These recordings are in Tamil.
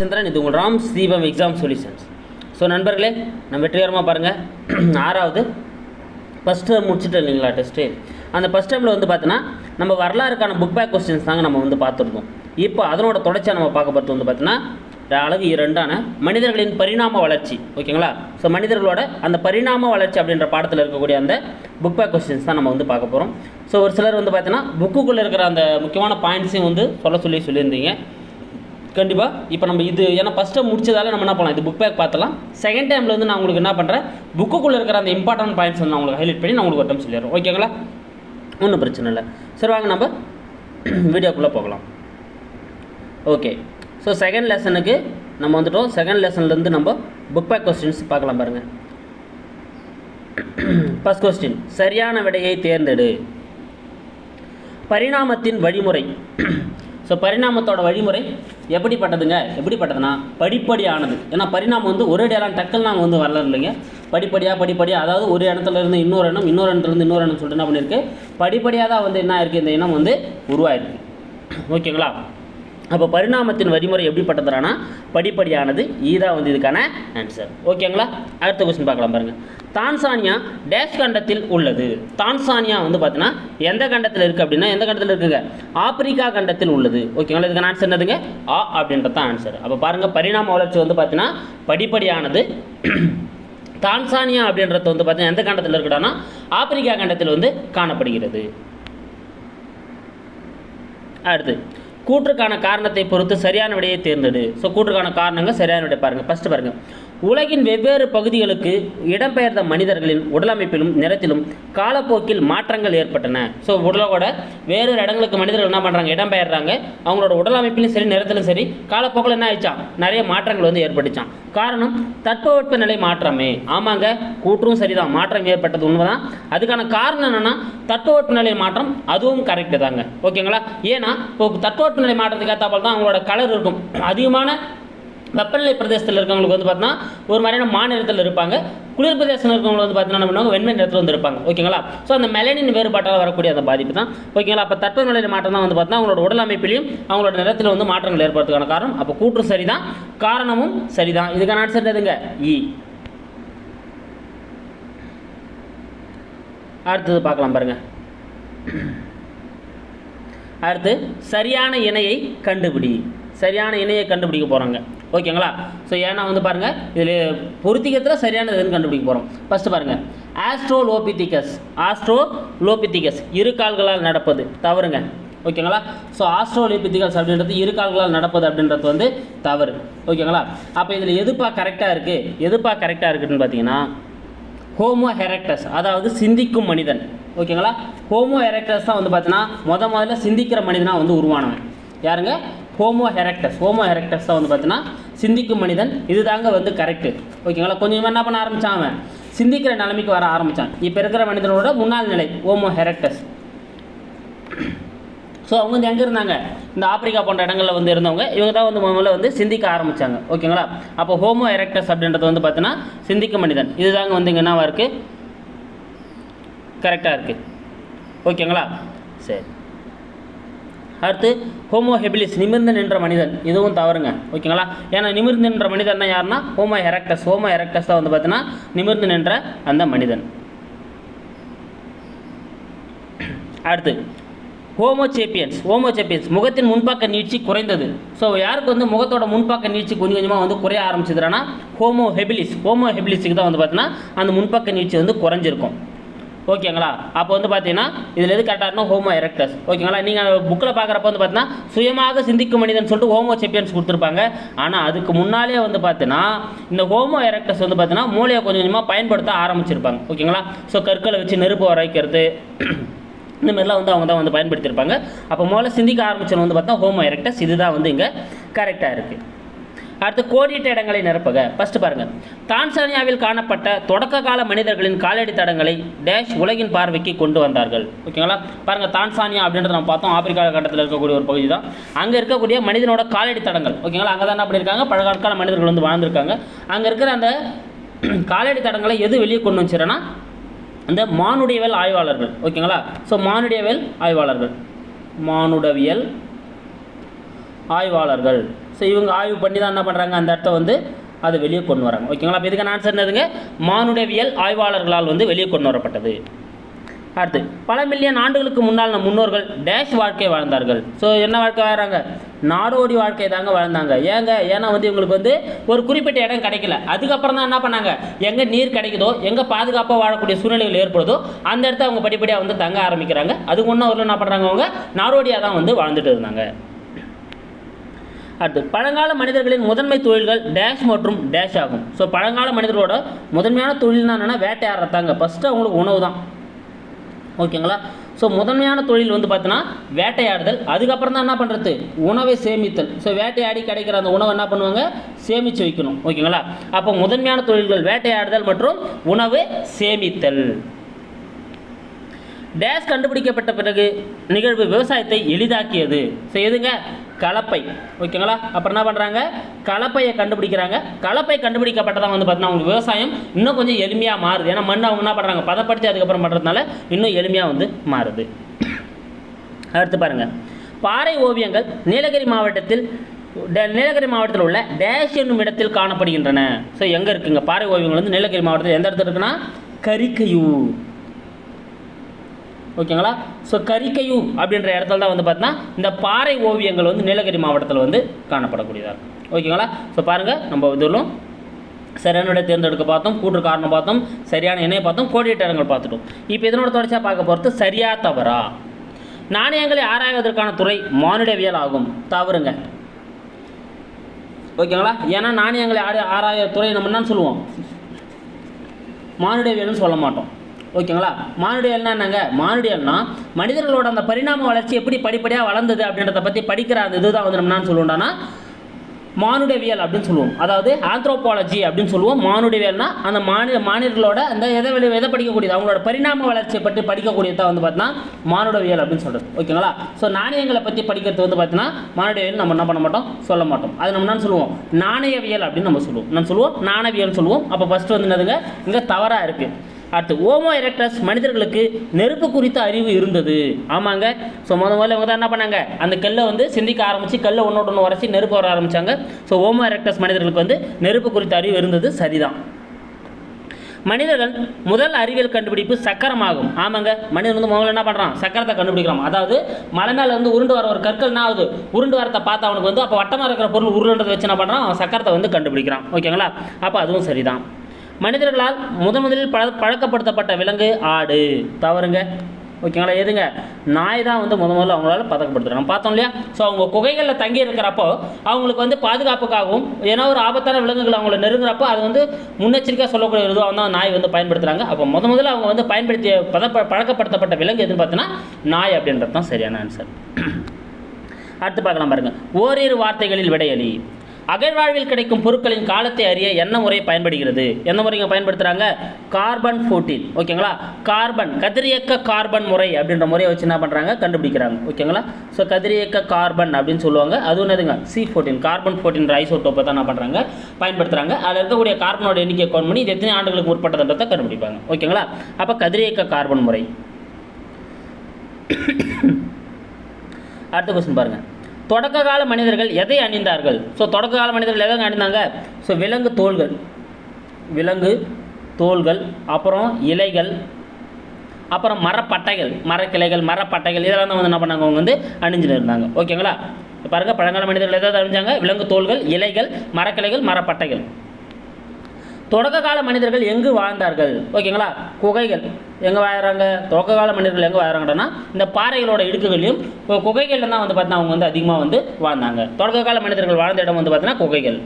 சந்திரன், இது உங்கள் ராம் தீபம் எக்ஸாம் சொல்யூஷன்ஸ். ஸோ நண்பர்களே, நம்ம வெற்றிகரமாக பாருங்கள். 6வது ஃபஸ்ட் டேர்ம் முடிச்சுட்டு இல்லைங்களா டெஸ்ட்டு. அந்த ஃபஸ்ட் டேர்மில் வந்து பார்த்தீங்கன்னா நம்ம வரலாறுக்கான புக் பேக் கொஸ்டின்ஸ் தாங்க நம்ம வந்து பார்த்துருந்தோம். இப்போ அதனோட தொடர்ச்சியாக நம்ம பார்க்க போகிறது வந்து பார்த்தீங்கன்னா அழகு 2 மனிதர்களின் பரிணாம வளர்ச்சி. ஓகேங்களா? ஸோ மனிதர்களோட அந்த பரிணாம வளர்ச்சி அப்படின்ற பாடத்தில் இருக்கக்கூடிய அந்த புக் பேக் கொஸ்டின்ஸ் தான் நம்ம வந்து பார்க்க போகிறோம். ஸோ ஒரு சிலர் வந்து பார்த்தீங்கன்னா புக்குக்குள்ளே இருக்கிற அந்த முக்கியமான பாயிண்ட்ஸையும் வந்து சொல்லியிருந்தீங்க. கண்டிப்பாக இப்போ நம்ம இது ஏன்னா ஃபஸ்ட் டைம் முடிச்சதால நம்ம என்ன பண்ணலாம், இது புக் பேக் பார்த்துலாம். செகண்ட் டைமில் வந்து நான் உங்களுக்கு என்ன பண்ணுறேன், புக்குக்குள்ளே இருக்கிற அந்த இம்பார்ட்டன்ட் பாயிண்ட்ஸ் வந்து நான் உங்களுக்கு ஹைலைட் பண்ணி நான் உங்களுக்கு ஒரு டைம் சொல்லிடுறேன். ஓகேங்களா? ஒன்றும் பிரச்சனை இல்லை. சரி, வாங்க நம்ம வீடியோக்குள்ளே போகலாம். ஓகே, ஸோ செகண்ட் லெசனுக்கு நம்ம வந்துட்டோம். செகண்ட் லெசன்லேருந்து நம்ம புக் பேக் கொஸ்டின்ஸ் பார்க்கலாம் பாருங்கள். ஃபர்ஸ்ட் கொஸ்டின், சரியான விடையை தேர்ந்தெடு. பரிணாமத்தின் வழிமுறை. ஸோ பரிணாமத்தோட வழிமுறை எப்படிப்பட்டதுன்னா படிப்படியானது. ஏன்னா பரிணாமம் வந்து ஒரே டேலாம் டக்குன்னு நாங்கள் வந்து வரல இல்லைங்க. படிப்படியாக அதாவது ஒரு இடத்துலேருந்து இன்னொரு இடத்துலேருந்து இன்னொரு இடம் சொல்லிட்டு என்ன பண்ணியிருக்கு, படிப்படியாக தான் வந்து என்ன இருக்குது, இந்த இனம் வந்து உருவாயிருக்கு. ஓகேங்களா? அப்போ பரிணாமத்தின் வழிமுறை எப்படிப்பட்டதுனா படிப்படியானது. இதுதான் வந்து இதுக்கான ஆன்சர். ஓகேங்களா? அடுத்த கொஸ்டின் பார்க்கலாம் பாருங்கள். தான்சானியா டேஷ் கண்டத்தில் உள்ளது. தான்சானியா வந்து பார்த்தீங்கன்னா எந்த கண்டத்தில் இருக்குது அப்படின்னா, எந்த கண்டத்தில் இருக்குங்க, ஆப்பிரிக்கா கண்டத்தில் உள்ளது. ஓகேங்களா? இதுக்கான ஆன்சர் என்னதுங்க, ஆ அப்படின்றது தான் ஆன்சர். அப்போ பாருங்கள், பரிணாம வளர்ச்சி வந்து பார்த்தீங்கன்னா படிப்படியானது. தான்சானியா அப்படின்றது வந்து பார்த்தீங்கன்னா எந்த கண்டத்தில் இருக்குடானா ஆப்பிரிக்கா கண்டத்தில் வந்து காணப்படுகிறது. அடுத்து, கூற்றுக்கான காரணத்தை பொறுத்து சரியான விடையை தேர்ந்தெடு. ஸோ கூற்றுக்கான காரணங்கள் சரியான விடை பாருங்கள். ஃபஸ்ட்டு பாருங்கள், உலகின் வெவ்வேறு பகுதிகளுக்கு இடம்பெயர்ந்த மனிதர்களின் உடலமைப்பிலும் நிறத்திலும் காலப்போக்கில் மாற்றங்கள் ஏற்பட்டன. ஸோ உலகோட வேறொரு இடங்களுக்கு மனிதர்கள் என்ன பண்ணுறாங்க, இடம்பெயர்றாங்க. அவங்களோட உடலமைப்பிலும் சரி நிறத்திலும் சரி காலப்போக்கில் என்ன ஆயிடுச்சான், நிறைய மாற்றங்கள் வந்து ஏற்பட்டுச்சான். காரணம் தட்பவெப்ப நிலை மாற்றமே. ஆமாங்க, கூற்றும் சரிதான், மாற்றம் ஏற்பட்டது உண்மைதான். அதுக்கான காரணம் என்னென்னா தட்பவெப்ப நிலை மாற்றம், அதுவும் கரெக்டு தாங்க. ஓகேங்களா? ஏன்னா இப்போ தட்பவெப்ப நிலை மாற்றத்துக்கு ஏற்றாப்பால் தான் அவங்களோட கலர் இருக்கும். அதிகமான வெப்பநிலை பிரதேசத்தில் இருக்கவங்களுக்கு வந்து பார்த்தீங்கன்னா ஒரு மாதிரியான மாநிலத்தில் இருப்பாங்க. குளிர் பிரதேசத்தில் இருக்கவங்களுக்கு வந்து பார்த்தீங்கன்னா பண்ணுவாங்க, வெண்மை நிறத்தில் வந்து இருப்பாங்க. ஓகேங்களா? ஸோ அந்த மெலனின் வேறுபாட்டால் வரக்கூடிய அந்த பாதிப்பு தான். ஓகேங்களா? அப்போ தட்பநிலை மாற்றம் தான் வந்து பார்த்தீங்கன்னா அவங்களோட உடல் அமைப்பிலையும் அவங்களோட நிறத்தில் வந்து மாற்றங்கள் ஏற்படுறதுக்கான காரணம். அப்போ கூற்று சரிதான், காரணமும் சரிதான். இதுக்கான ஆன்சர் எதுங்க, இ. அடுத்தது பார்க்கலாம் பாருங்க. அடுத்து, சரியான இணையை கண்டுபிடி. சரியான இணையை கண்டுபிடிக்க போகிறாங்க. ஓகேங்களா? ஸோ ஏன்னா வந்து பாருங்கள், இதில் பொருத்திக்கத்தில் சரியானது எதுன்னு கண்டுபிடிக்க போகிறோம். ஃபஸ்ட்டு பாருங்கள், ஆஸ்ட்ரோலோபித்திகஸ் இரு கால்களால் நடப்பது தவறுங்க. ஓகேங்களா? ஸோ ஆஸ்ட்ரோலோபித்திகஸ் அப்படின்றது இரு கால்களால் நடப்பது அப்படின்றது வந்து தவறு. ஓகேங்களா? அப்போ இதில் எதுப்பா கரெக்டாக இருக்குதுன்னு பார்த்தீங்கன்னா ஹோமோ எரெக்டஸ், அதாவது சிந்திக்கும் மனிதன். ஓகேங்களா? ஹோமோ எரெக்டஸ் தான் வந்து பார்த்தீங்கன்னா முதல்ல சிந்திக்கிற மனிதனாக வந்து உருவானவன். யாருங்க? ஹோமோ எரெக்டஸ் தான் வந்து பார்த்தீங்கன்னா சிந்திக்கும் மனிதன். இது தாங்க வந்து கரெக்டு. ஓகேங்களா? கொஞ்சம் என்ன பண்ண ஆரம்பித்தான், அவன் சிந்திக்கிற நிலைமைக்கு வர ஆரம்பித்தான். இப்போ இருக்கிற மனிதனோட முன்னாள் நிலை ஹோமோ எரெக்டஸ். ஸோ அவங்க வந்து எங்கே இருந்தாங்க, இந்த ஆப்பிரிக்கா போன்ற இடங்களில் வந்து இருந்தவங்க. இவங்க தான் வந்து முதல்ல வந்து சிந்திக்க ஆரம்பித்தாங்க. ஓகேங்களா? அப்போ ஹோமோ எரெக்டஸ் அப்படின்றது வந்து பார்த்தீங்கன்னா சிந்திக்கும் மனிதன். இது தாங்க வந்து இங்கே என்னவாக இருக்குது, கரெக்டாக இருக்குது. ஓகேங்களா? சரி. அடுத்து, ஹோமோ ஹெபிலிஸ் நிமிர்ந்து நின்ற மனிதன். இதுவும் தவறுங்க. ஓகேங்களா? ஏன்னா நிமிர்ந்து நின்ற மனிதன் யாருன்னா ஹோமோ எரெக்டஸ் தான் வந்து பார்த்தீங்கன்னா நிமிர்ந்து நின்ற அந்த மனிதன். அடுத்து, ஹோமோசேப்பியன்ஸ் முகத்தின் முன்பக்க நீட்சி குறைந்தது. ஸோ யாருக்கு வந்து முகத்தோட முன்பக்க நீட்சி கொஞ்சம் கொஞ்சமாக வந்து குறைய ஆரம்பிச்சதுன்னா ஹோமோ ஹெபிலிஸுக்கு தான் வந்து பார்த்தீங்கன்னா அந்த முன்பக்க நீட்சி வந்து குறைஞ்சிருக்கும். ஓகேங்களா? அப்போ வந்து பார்த்தீங்கன்னா இதில் எது கரெக்டாக ஹோமோ எரெக்டஸ். ஓகேங்களா? நீங்கள் புக்கில் பார்க்குறப்ப வந்து பார்த்தீங்கன்னா சுயமாக சிந்திக்கும் மனிதன் சொல்லிட்டு ஹோமோசேப்பியன்ஸ் கொடுத்துருப்பாங்க. ஆனால் அதுக்கு முன்னாலே வந்து பார்த்தீங்கன்னா இந்த ஹோமோ எரெக்டஸ் வந்து பார்த்தீங்கன்னா மூளையை கொஞ்சம் கொஞ்சமாக பயன்படுத்த ஆரம்பிச்சிருப்பாங்க. ஓகேங்களா? ஸோ கற்களை வச்சு நெருப்பு வரைக்கிறது, இந்த மாதிரிலாம் வந்து அவங்க தான் வந்து பயன்படுத்தியிருப்பாங்க. அப்போ முதல்ல சிந்திக்க ஆரம்பிச்சது வந்து பார்த்தா ஹோமோ எரெக்டஸ். இதுதான் வந்து இங்கே கரெக்டாக இருக்குது. அடுத்து, கோடிட்ட இடங்களை நிரப்புக. ஃபஸ்ட்டு பாருங்கள், தான்சானியாவில் காணப்பட்ட தொடக்க கால மனிதர்களின் காலடி தடங்களை டேஷ் உலகின் பார்வைக்கு கொண்டு வந்தார்கள். ஓகேங்களா? பாருங்கள், தான்சானியா அப்படின்றத நம்ம பார்த்தோம், ஆப்பிரிக்கா கண்டத்தில் இருக்கக்கூடிய ஒரு பகுதி தான். அங்கே இருக்கக்கூடிய மனிதனோட காலடி தடங்கள். ஓகேங்களா? அங்கே தான் என்ன பண்ணியிருக்காங்க, பழங்கால மனிதர்கள் வந்து வாழ்ந்திருக்காங்க. அங்கே இருக்கிற அந்த காலடி தடங்களை எது வெளியே கொண்டு வந்துச்சுன்னா அந்த மானுடவியல் ஆய்வாளர்கள். ஓகேங்களா? ஸோ மானுடவியல் ஆய்வாளர்கள். ஸோ ஸோ இவங்க ஆய்வு பண்ணி தான் என்ன பண்ணுறாங்க, அந்த இடத்த வந்து அதை வெளியே கொண்டு வராங்க. ஓகேங்களா? அப்போ இதுக்கான ஆன்சர் என்னதுங்க, மானுடவியல் ஆய்வாளர்களால் வந்து வெளியே கொண்டு வரப்பட்டது. அடுத்து, பல மில்லியன் ஆண்டுகளுக்கு முன்னால் நம் முன்னோர்கள் டேஷ் வாழ்க்கை வாழ்ந்தார்கள். ஸோ என்ன வாழ்க்கை வாழ்கிறாங்க, நாடோடி வாழ்க்கை தாங்க வாழ்ந்தாங்க. ஏன்னா வந்து இவங்களுக்கு வந்து ஒரு குறிப்பிட்ட இடம் கிடைக்கல. அதுக்கப்புறம் தான் என்ன பண்ணாங்க, எங்கே நீர் கிடைக்குதோ, எங்கே பாதுகாப்பாக வாழக்கூடிய சூழ்நிலைகள் ஏற்படுதோ அந்த இடத்த அவங்க படிப்படியாக வந்து தங்க ஆரம்பிக்கிறாங்க. அதுக்கு முன்னே அவர்கள் என்ன பண்ணுறாங்க, அவங்க நாடோடியாக தான் வந்து வாழ்ந்துட்டு இருந்தாங்க. அடுத்து, பழங்கால மனிதர்களின் முதன்மை தொழில்கள் டேஷ் மற்றும் டேஷ் ஆகும். ஸோ பழங்கால மனிதர்களோட முதன்மையான தொழில்னா என்னென்னா வேட்டையாடுறதாங்க. ஃபஸ்ட்டு அவங்களுக்கு உணவு தான். ஓகேங்களா? ஸோ முதன்மையான தொழில் வந்து பார்த்தீங்கன்னா வேட்டையாடுதல். அதுக்கப்புறம் தான் என்ன பண்ணுறது, உணவை சேமித்தல். ஸோ வேட்டையாடி கிடைக்கிற அந்த உணவை என்ன பண்ணுவாங்க, சேமித்து வைக்கணும். ஓகேங்களா? அப்போ முதன்மையான தொழில்கள் வேட்டையாடுதல் மற்றும் உணவு சேமித்தல். டேஷ் கண்டுபிடிக்கப்பட்ட பிறகு நிகழ்வு விவசாயத்தை எளிதாக்கியது. ஸோ எதுங்க, கலப்பை. ஓகேங்களா? அப்புறம் என்ன பண்ணுறாங்க, கலப்பையை கண்டுபிடிக்கிறாங்க. கலப்பை கண்டுபிடிக்கப்பட்டதான் வந்து பார்த்தீங்கன்னா அவங்க விவசாயம் இன்னும் கொஞ்சம் எளிமையாக மாறுது. ஏன்னா மண் அவங்க என்ன பண்ணுறாங்க, பதப்படுத்தி அதுக்கப்புறம் பண்ணுறதுனால இன்னும் எளிமையாக வந்து மாறுது. அடுத்து பாருங்கள், பாறை ஓவியங்கள் நீலகிரி மாவட்டத்தில் உள்ள டேஷ் என்னும் இடத்தில் காணப்படுகின்றன. ஸோ எங்கே இருக்குங்க பாறை ஓவியங்கள் வந்து நீலகிரி மாவட்டத்தில் எந்த இடத்துல இருக்குன்னா கரிக்கையூர். ஓகேங்களா? ஸோ கரிக்கையூர் அப்படின்ற இடத்துல தான் வந்து பார்த்தீங்கன்னா இந்த பாறை ஓவியங்கள் வந்து நீலகிரி மாவட்டத்தில் வந்து காணப்படக்கூடியதாக இருக்கும். ஓகேங்களா? ஸோ பாருங்கள், நம்ம இதிலும் சரியான இடத்தை தேர்ந்தெடுக்க பார்த்தோம், கூற்று காரணம் பார்த்தோம், சரியான இணையை பார்த்தோம், கோடிட்ட இடங்கள் பார்த்துட்டோம். இப்போ இதனோட தொடர்ச்சியாக பார்க்க போகிறது சரியா தவறா. நாணயங்களை ஆராய்வதற்கான துறை மானுடவியல் ஆகும். தவறுங்க. ஓகேங்களா? ஏன்னா நாணயங்களை ஆராய துறை நம்ம என்னன்னு சொல்லுவோம், மானுடவியல்னு சொல்ல மாட்டோம். ஓகேங்களா? மானுடவியல்னா என்னங்க, மானுடவியல்னா மனிதர்களோட அந்த பரிணாம வளர்ச்சி எப்படி படிப்படியாக வளர்ந்தது அப்படின்றத பற்றி படிக்கிற அந்த இதுதான் வந்து நம்ம என்ன சொல்லுவோம்னா மானுடவியல் அப்படின்னு சொல்லுவோம். அதாவது ஆந்த்ரோபாலஜி அப்படின்னு சொல்லுவோம். மானுடவியல்னா அந்த மானிடர்களோட அந்த எதை படிக்கக்கூடியது, அவங்களோட பரிணாம வளர்ச்சியை பற்றி படிக்கக்கூடியதான் வந்து பார்த்தீங்கன்னா மானுடவியல் அப்படின்னு சொல்கிறது. ஓகேங்களா? ஸோ நாணயங்களை பற்றி படிக்கிறது வந்து பார்த்தீங்கன்னா மானுடவியல் நம்ம என்ன பண்ண மாட்டோம், சொல்ல மாட்டோம். அது நம்ம என்ன சொல்லுவோம், நாணயவியல் அப்படின்னு நம்ம சொல்லுவோம். நாணயவியல் சொல்லுவோம். அப்போ ஃபஸ்ட்டு வந்து என்னதுங்க, இங்கே தவறாக இருக்குது. அடுத்து, ஹோமோ எரெக்டஸ் மனிதர்களுக்கு நெருப்பு குறித்த அறிவு இருந்தது. ஆமாங்க. ஸோ முதல்ல இவங்க தான் என்ன பண்ணாங்க, அந்த கல்லை வந்து சிந்திக்க ஆரம்பித்து கல்லை ஒன்று உரைச்சி நெருப்பு வர ஆரம்பித்தாங்க. ஸோ ஹோமோ எரெக்டஸ் மனிதர்களுக்கு வந்து நெருப்பு குறித்த அறிவு இருந்தது. சரிதான். மனிதர்கள் முதல் அறிவியல் கண்டுபிடிப்பு சக்கரமாகும். ஆமாங்க. மனிதன் வந்து முதல்ல என்ன பண்ணுறான், சக்கரத்தை கண்டுபிடிக்கிறான். அதாவது மலை மேலே வந்து உருண்டு வர ஒரு கற்கள் என்ன ஆகுது, உருண்டு வரத்தை பார்த்து அவனுக்கு வந்து அப்போ வட்டமாக இருக்கிற பொருள் உருண்டதை வச்சு என்ன பண்ணுறான், அவன் சக்கரத்தை வந்து கண்டுபிடிக்கிறான். ஓகேங்களா? அப்போ அதுவும் சரிதான். மனிதர்களால் முதலில் பழக்கப்படுத்தப்பட்ட விலங்கு ஆடு. தவறுங்க. ஓகேங்களா? எதுங்க, நாய் தான் வந்து முதல்ல அவங்களால பழக்கப்படுத்துகிறாங்க. பார்த்தோம் இல்லையா? ஸோ அவங்க குகைகளில் தங்கி இருக்கிறப்போ அவங்களுக்கு வந்து பாதுகாப்புக்காகவும் ஏன்னா ஒரு ஆபத்தான விலங்குகள் அவங்கள நெருங்குறப்போ அது வந்து முன்னெச்சரிக்கையாக சொல்லக்கூடிய இதுவாக வந்து நாய் வந்து பயன்படுத்துகிறாங்க. அப்போ முதல்ல அவங்க வந்து பயன்படுத்திய பழக்கப்படுத்தப்பட்ட விலங்கு எதுன்னு பார்த்தீங்கன்னா நாய் அப்படின்றது தான் சரியான ஆன்சர். அடுத்து பார்க்கலாம் பாருங்கள், ஓரிரு வார்த்தைகளில் விடையளி. அகழ்வாழ்வில் கிடைக்கும் பொருட்களின் காலத்தை அறிய என்ன முறை பயன்படுகிறது? எந்த முறைங்க பயன்படுத்துகிறாங்க, கார்பன் 14. ஓகேங்களா? கார்பன் கதிரியக்க கார்பன் முறை அப்படின்ற முறையை வச்சு என்ன பண்ணுறாங்க, கண்டுபிடிக்கிறாங்க. ஓகேங்களா? ஸோ கதிரியக்க கார்பன் அப்படின்னு சொல்லுவாங்க. அதுவும் என்னதுங்க, C14 கார்பன் 14 ஐசோட்டோப்பை தான் என்ன பண்ணுறாங்க, பயன்படுத்துகிறாங்க. அதில் இருக்கக்கூடிய கார்பனோட எண்ணிக்கை கவுண்ட் பண்ணி இது எத்தனை ஆண்டுகளுக்கு முற்பட்டதுன்றதை கண்டுபிடிப்பாங்க. ஓகேங்களா? அப்போ கதிரியக்க கார்பன் முறை. அடுத்த கொஸ்டின் பாருங்கள், தொடக்க கால மனிதர்கள் எதை அணிந்தார்கள்? ஸோ தொடக்க கால மனிதர்கள் எதை அணிந்தாங்க? ஸோ விலங்கு தோள்கள், அப்புறம் இலைகள், அப்புறம் மரப்பட்டைகள், மரக்கிளைகள், மரப்பட்டைகள் இதெல்லாம் தான் வந்து என்ன பண்ணாங்க, அவங்க வந்து அணிஞ்சுட்டு இருந்தாங்க. ஓகேங்களா? பாருங்கள், பழங்கால மனிதர்கள் எதாவது அணிஞ்சாங்க, விலங்கு தோள்கள், இலைகள், மரக்கிளைகள், மரப்பட்டைகள். தொடக்க கால மனிதர்கள் எங்கு வாழ்ந்தார்கள்? ஓகேங்களா? குகைகள். எங்கே வாழ்கிறாங்க, தொடக்க கால மனிதர்கள் எங்கே வாழ்கிறாங்கன்னா இந்த பாறைகளோட இடுக்குகளையும் குகைகளில் தான் வந்து பார்த்தீங்கன்னா அவங்க வந்து அதிகமாக வந்து வாழ்ந்தாங்க. தொடக்க கால மனிதர்கள் வாழ்ந்த இடம் வந்து பார்த்தீங்கன்னா குகைகள்.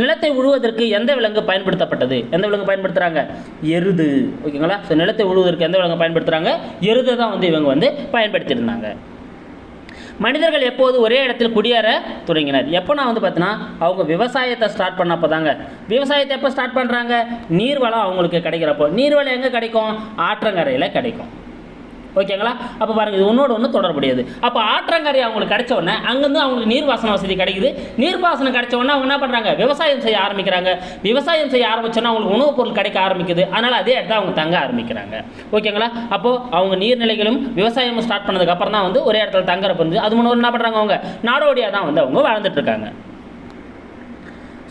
நிலத்தை உழுவதற்கு எந்த விலங்கு பயன்படுத்தப்பட்டது? எந்த விலங்கு பயன்படுத்துகிறாங்க, எருது. ஓகேங்களா? ஸோ நிலத்தை உழுவதற்கு எந்த விலங்கு பயன்படுத்துகிறாங்க, எருது தான் வந்து இவங்க வந்து பயன்படுத்தியிருந்தாங்க. மனிதர்கள் எப்போது ஒரே இடத்தில் குடியேற தொடங்கினர்? எப்போனா வந்து பார்த்தீங்கன்னா அவங்க விவசாயத்தை ஸ்டார்ட் பண்ணப்போ தாங்க. விவசாயத்தை எப்போ ஸ்டார்ட் பண்ணுறாங்க, நீர்வளம் அவங்களுக்கு கிடைக்கிறப்போ. நீர்வளம் எங்கே கிடைக்கும், ஆற்றங்கரையில் கிடைக்கும். ஓகேங்களா? அப்போ பாருங்கள், இது ஒன்றோடு ஒன்று தொடர்புடையது. அப்போ ஆற்றங்கரை அவங்களுக்கு கிடைச்ச உடனே அங்கேருந்து அவங்களுக்கு நீர்ப்பாசன வசதி கிடைக்குது. நீர்ப்பாசனம் கிடைச்ச உடனே அவங்க என்ன பண்ணுறாங்க, விவசாயம் செய்ய ஆரம்பிக்கிறாங்க. விவசாயம் செய்ய ஆரம்பிச்சோன்னா அவங்களுக்கு உணவுப் பொருள் கிடைக்க ஆரம்பிக்குது. அதனால் அதே இடத்துல அவங்க தங்க ஆரம்பிக்கிறாங்க. ஓகேங்களா? அப்போது அவங்க நீர்நிலைகளும் விவசாயமும் ஸ்டார்ட் பண்ணதுக்கப்புறம் தான் வந்து ஒரே இடத்துல தங்குறப்ப வந்து அது முன்னாடி என்ன பண்ணுறாங்க, அவங்க நாடோடியாக தான் வந்து அவங்க வாழ்ந்துட்டுருக்காங்க.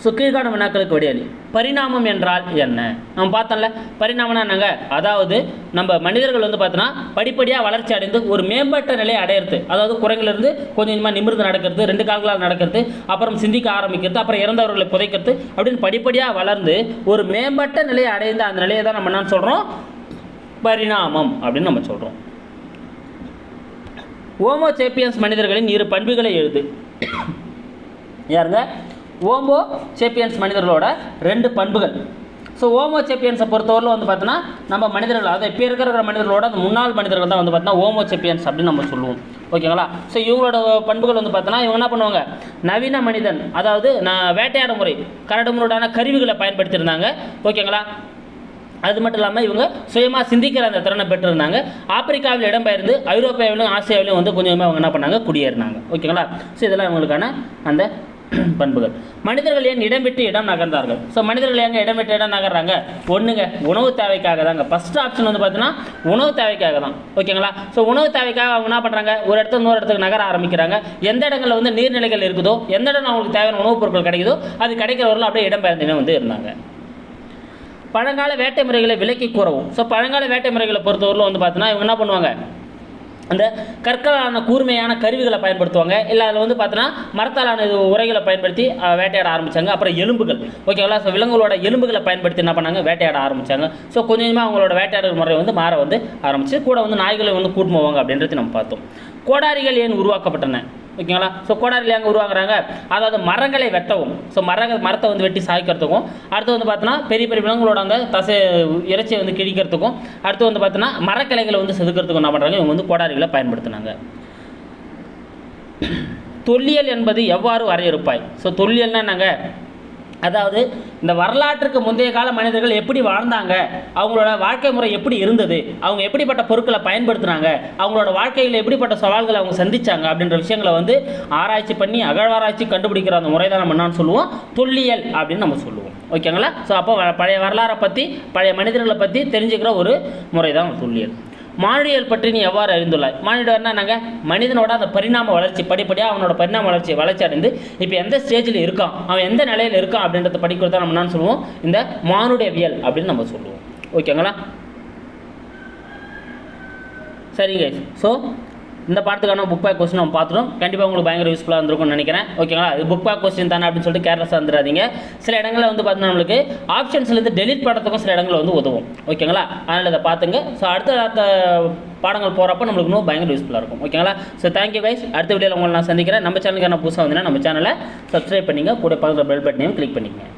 ஸோ கீழ்காணும் வினாக்களுக்கு விடையளி. பரிணாமம் என்றால் என்ன? நம்ம பார்த்தோம்ல, பரிணாமம்னா என்னங்க, அதாவது நம்ம மனிதர்கள் வந்து பார்த்தோன்னா படிப்படியாக வளர்ச்சி அடைந்து ஒரு மேம்பட்ட நிலையை அடையிறது. அதாவது குரங்கிலிருந்து கொஞ்சம் கொஞ்சமாக நிமிர்ந்து நடக்கிறது, 2 கால்களால் நடக்கிறது, அப்புறம் சிந்திக்க ஆரம்பிக்கிறது, அப்புறம் இறந்தவர்களை புதைக்கிறது அப்படின்னு படிப்படியாக வளர்ந்து ஒரு மேம்பட்ட நிலையை அடைந்த அந்த நிலையை தான் நம்ம என்ன சொல்கிறோம், பரிணாமம் அப்படின்னு நம்ம சொல்கிறோம். ஹோமோ சேப்பியன்ஸ் மனிதர்களின் 2 பண்புகளை எழுது. யாருங்க? ஹோமோ சேப்பியன்ஸ் மனிதர்களோட 2 பண்புகள். ஸோ ஹோமோ சேப்பியன்ஸை பொறுத்தவரையில் வந்து பார்த்தோன்னா நம்ம மனிதர்கள், அதாவது இப்போ இருக்கிற மனிதர்களோட அந்த முன்னாள் மனிதர்கள் தான் வந்து பார்த்தோன்னா ஹோமோ சேப்பியன்ஸ் அப்படின்னு நம்ம சொல்லுவோம். ஓகேங்களா? ஸோ இவங்களோட பண்புகள் வந்து பார்த்தோன்னா இவங்க என்ன பண்ணுவாங்க, நவீன மனிதன், அதாவது வேட்டையாடும் முறை, கரடுமுரடான கருவிகளை பயன்படுத்தியிருந்தாங்க. ஓகேங்களா? அது மட்டும் இல்லாமல் இவங்க சுயமாக சிந்திக்கிற அந்த திறனை பெற்றிருந்தாங்க. ஆப்பிரிக்காவில் இடம்பெயர்ந்து ஐரோப்பாவிலும் ஆசியாவிலும் வந்து கொஞ்சமாக அவங்க என்ன பண்ணாங்க, குடியேறினாங்க. ஓகேங்களா? ஸோ இதெல்லாம் இவங்களுக்கான அந்த பண்புகள். மனிதர்கள் ஏன் இடம் விட்டு இடம் நகர்ந்தார்கள்? ஸோ மனிதர்கள் ஏங்க இடம் விட்டு இடம் நகர்றாங்க? ஒன்றுங்க, உணவு தேவைக்காக தாங்க. ஃபஸ்ட் ஆப்ஷன் வந்து பார்த்தீங்கன்னா உணவு தேவைக்காக தான். ஓகேங்களா? ஸோ உணவு தேவைக்காக அவங்க என்ன பண்ணுறாங்க, ஒரு இடத்துல இன்னொரு இடத்துக்கு நகர ஆரம்பிக்கிறாங்க. எந்த இடங்களில் வந்து நீர்நிலைகள் இருக்குதோ, எந்த இடம் அவங்களுக்கு தேவையான உணவுப் பொருட்கள் கிடைக்குதோ அது கிடைக்கிறவர்களும் அப்படியே இடம்பெயர்ந்து வந்து இருந்தாங்க. பழங்கால வேட்டை முறைகளை விலக்கி கூறவும். ஸோ பழங்கால வேட்டை முறைகளை பொறுத்தவரையிலும் வந்து பார்த்தீங்கன்னா இவங்க என்ன பண்ணுவாங்க, அந்த கற்களான கூர்மையான கருவிகளை பயன்படுத்துவாங்க. இல்லை அதில் வந்து பார்த்தோன்னா மரத்தாலான உரைகளை பயன்படுத்தி வேட்டையாட ஆரம்பித்தாங்க. அப்புறம் எலும்புகள், ஓகேங்களா? ஸோ விலங்குகளோட எலும்புகளை பயன்படுத்தி என்ன பண்ணாங்க, வேட்டையாட ஆரம்பித்தாங்க. ஸோ கொஞ்சம் கொஞ்சமாக அவங்களோட வேட்டையாடல் முறை வந்து மாற வந்து ஆரம்பிச்சு, கூட வந்து நாய்களை வந்து கூட்டு போவாங்க அப்படின்றது நம்ம பார்த்தோம். கோடாரிகள் ஏன் உருவாக்கப்பட்டன? ஓகேங்களா? ஸோ கோடாரிகள் எங்கே உருவாக்குறாங்க, அதாவது மரங்களை வெட்டவும். ஸோ மரத்தை வந்து வெட்டி சாய்க்கிறதுக்கும், அடுத்து வந்து பார்த்தோன்னா பெரிய பெரிய விலங்குகளோட அந்த இறைச்சியை வந்து கிழிக்கிறதுக்கும், அடுத்து வந்து பார்த்தோன்னா மரக்கிளைகளை வந்து செதுக்கிறதுக்கும் என்ன பண்ணுறாங்க, இவங்க வந்து கோடாரிகளை பயன்படுத்தினாங்க. தொல்லியல் என்பது எவ்வாறு வரையறுப்பாய்? ஸோ தொல்லியல்னா என்னங்க, அதாவது இந்த வரலாற்றுக்கு முந்தைய கால மனிதர்கள் எப்படி வாழ்ந்தாங்க, அவங்களோட வாழ்க்கை முறை எப்படி இருந்தது, அவங்க எப்படிப்பட்ட பொருட்களை பயன்படுத்துனாங்க, அவங்களோட வாழ்க்கையில் எப்படிப்பட்ட சவால்களை அவங்க சந்திச்சாங்க அப்படின்ற விஷயங்களை வந்து ஆராய்ச்சி பண்ணி அகழ்வாராய்ச்சி கண்டுபிடிக்கிற அந்த முறை தான் நம்ம என்னன்னு சொல்லுவோம், தொல்லியல் அப்படின்னு நம்ம சொல்லுவோம். ஓகேங்களா? ஸோ அப்போ பழைய வரலாறை பற்றி, பழைய மனிதர்களை பற்றி தெரிஞ்சுக்கிற ஒரு முறை தான் தொல்லியல். மானுடியல் பற்றி நீ எவ்வாறு அறிந்துள்ளாய்? மானுடர்னா நாங்கள் மனிதனோட அந்த பரிணாம வளர்ச்சி, படிப்படியாக அவனோட பரிணாம வளர்ச்சி அடைந்து இப்போ எந்த ஸ்டேஜில் இருக்கான், அவன் எந்த நிலையில் இருக்கான் அப்படின்றத படிக்கிறது தான் நம்ம என்னன்னு சொல்லுவோம், இந்த மானுடவியல் அப்படின்னு நம்ம சொல்லுவோம். ஓகேங்களா? சரிங்க. ஸோ இந்த பாடத்துக்கான புக் பேக் கொஸ்டின் நம்ம பார்த்துட்டோம். கண்டிப்பாக உங்களுக்கு பயங்கர யூஸ்ஃபுல்லாக இருந்திருக்கும்னு நினைக்கிறேன். ஓகேங்களா? இது புக் பேக் கொஸ்டின் தானே அப்படின்னு சொல்லிட்டு கேர்லெஸ்ஸாக வந்துடாதீங்க. சில இடங்களில் வந்து பார்த்தீங்கன்னா நம்மளுக்கு ஆப்ஷன்ஸ்லேருந்து டெலிட் பண்ணுறதுக்கும் சில இடங்களில் வந்து உதவும். ஓகேங்களா? அதனால் இதை பார்த்துங்க. ஸோ அடுத்த பாடங்கள் போகிறப்போ நம்மளுக்கு இன்னும் பயங்கர யூஸ்ஃபுல்லாக இருக்கும். ஓகேங்களா? So thank you guys. அடுத்த வீடியோவில் உங்களை நான் சந்திக்கிறேன். நம்ம சேனலுக்கான புதுசாக வந்தீங்கன்னா நம்ம சேனலை சப்ஸ்கிரைப் பண்ணிங்க, கூட பக்கத்தில் பெல் பட்டனையும் கிளிக் பண்ணிக்கங்க.